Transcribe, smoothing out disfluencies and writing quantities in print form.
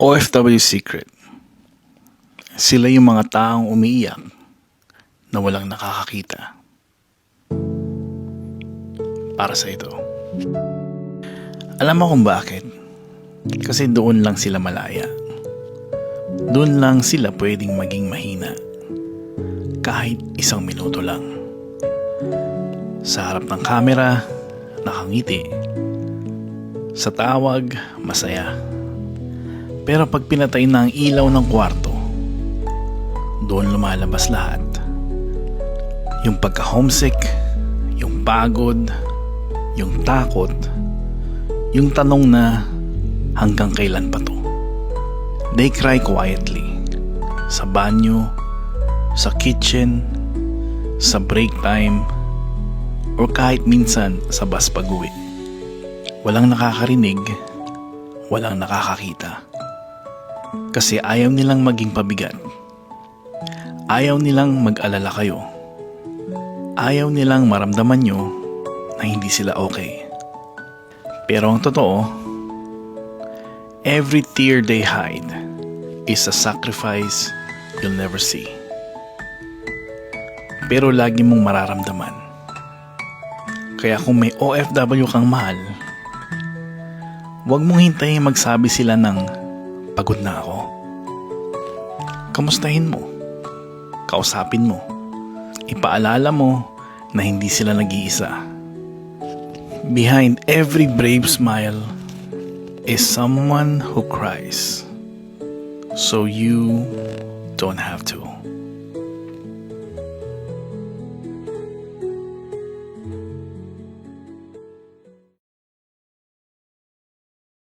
OFW Secret. Sila yung mga taong umiiyak na walang nakakakita. Para sa ito. Alam mo kung bakit? Kasi doon lang sila malaya. Doon lang sila pwedeng maging mahina. Kahit isang minuto lang. Sa harap ng kamera, nakangiti. Sa tawag, masaya. Pero pag pinatay na ang ilaw ng kwarto, doon lumalabas lahat. Yung pagka-homesick, yung pagod, yung takot, yung tanong na hanggang kailan pa to. They cry quietly. Sa banyo, sa kitchen, sa break time, or kahit minsan sa bus pag-uwi. Walang nakakarinig, walang nakakakita. Kasi ayaw nilang maging pabigat. Ayaw nilang mag-alala kayo. Ayaw nilang maramdaman nyo na hindi sila okay. Pero ang totoo, every tear they hide is a sacrifice you'll never see. Pero lagi mong mararamdaman. Kaya kung may OFW kang mahal, huwag mong hintayin magsabi sila ng pagod na ako. Kamustahin mo. Kausapin mo. Ipaalala mo na hindi sila nag-iisa. Behind every brave smile is someone who cries. So you don't have to.